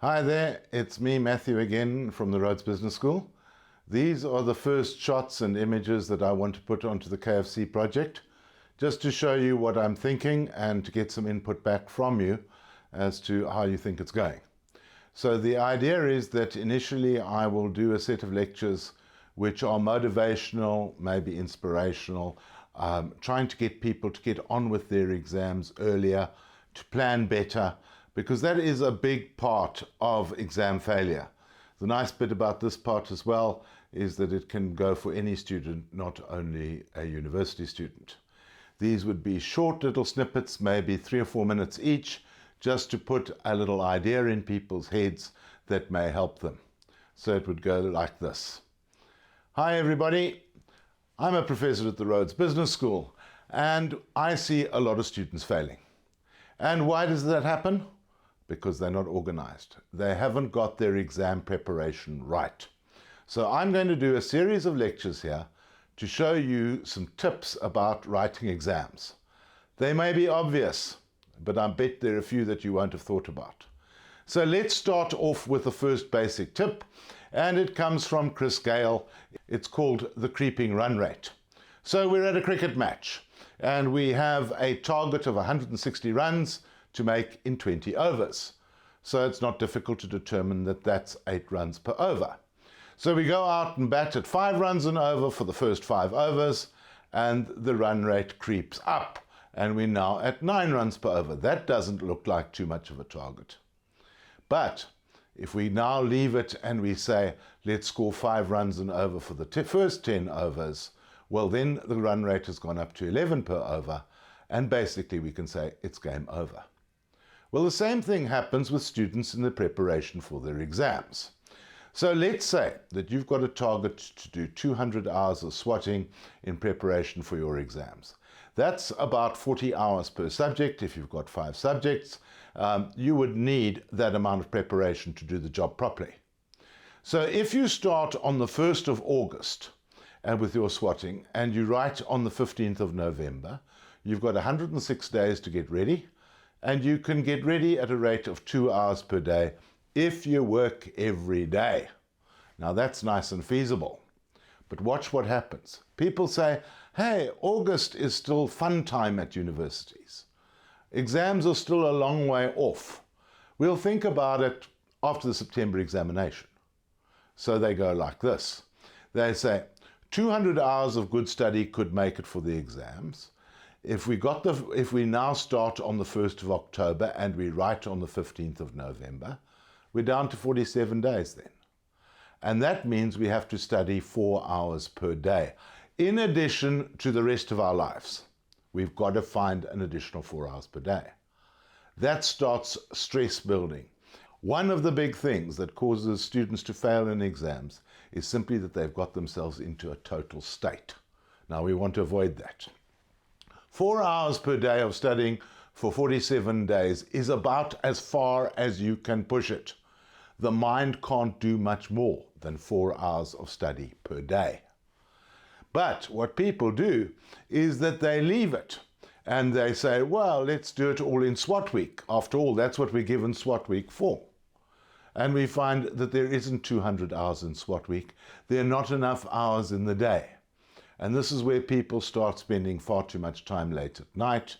Hi there, it's me, Matthew, again from the Rhodes Business School. These are the first shots and images that I want to put onto the KFC project, just to show you what I'm thinking and to get some input back from you as to how you think it's going. So the idea is that initially I will do a set of lectures which are motivational, maybe inspirational, trying to get people to get on with their exams earlier, to plan better, because that is a big part of exam failure. The nice bit about this part as well is that it can go for any student, not only a university student. These would be short little snippets, maybe 3 or 4 minutes each, just to put a little idea in people's heads that may help them. So it would go like this. Hi everybody, I'm a professor at the Rhodes Business School and I see a lot of students failing. And why does that happen? Because they're not organized. They haven't got their exam preparation right. So I'm going to do a series of lectures here to show you some tips about writing exams. They may be obvious, but I bet there are a few that you won't have thought about. So let's start off with the first basic tip, and it comes from Chris Gale. It's called the creeping run rate. So we're at a cricket match, and we have a target of 160 runs to make in 20 overs. So it's not difficult to determine that that's 8 runs per over. So we go out and bat at 5 runs an over for the first 5 overs, and the run rate creeps up, and we're now at 9 runs per over. That doesn't look like too much of a target. But if we now leave it and we say, let's score 5 runs an over for the first 10 overs, well then the run rate has gone up to 11 per over, and basically we can say it's game over. Well, the same thing happens with students in the preparation for their exams. So let's say that you've got a target to do 200 hours of swatting in preparation for your exams. That's about 40 hours per subject. If you've got 5 subjects, you would need that amount of preparation to do the job properly. So if you start on the 1st of August with your swatting and you write on the 15th of November, you've got 106 days to get ready. And you can get ready at a rate of 2 hours per day if you work every day. Now that's nice and feasible. But watch what happens. People say, hey, August is still fun time at universities. Exams are still a long way off. We'll think about it after the September examination. So they go like this. They say, 200 hours of good study could make it for the exams. If we now start on the 1st of October and we write on the 15th of November, we're down to 47 days then. And that means we have to study 4 hours per day, in addition to the rest of our lives. We've got to find an additional 4 hours per day. That starts stress building. One of the big things that causes students to fail in exams is simply that they've got themselves into a total state. Now we want to avoid that. 4 hours per day of studying for 47 days is about as far as you can push it. The mind can't do much more than 4 hours of study per day. But what people do is that they leave it and they say, well, let's do it all in SWAT week. After all, that's what we're given SWAT week for. And we find that there isn't 200 hours in SWAT week. There are not enough hours in the day. And this is where people start spending far too much time late at night.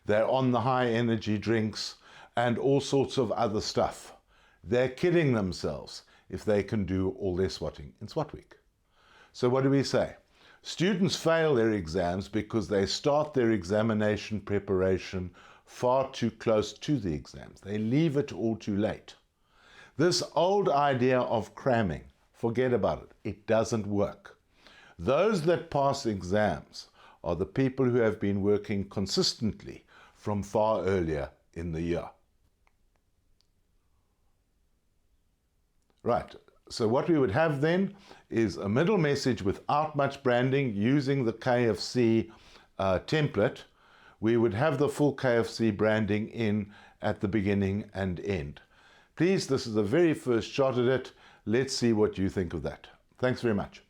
They're on the high energy drinks and all sorts of other stuff. They're kidding themselves if they can do all their swatting in SWAT week. So what do we say? Students fail their exams because they start their examination preparation far too close to the exams. They leave it all too late. This old idea of cramming, forget about it. It doesn't work. Those that pass exams are the people who have been working consistently from far earlier in the year. Right, so what we would have then is a middle message without much branding using the KFC template. We would have the full KFC branding in at the beginning and end. Please, this is the very first shot at it. Let's see what you think of that. Thanks very much.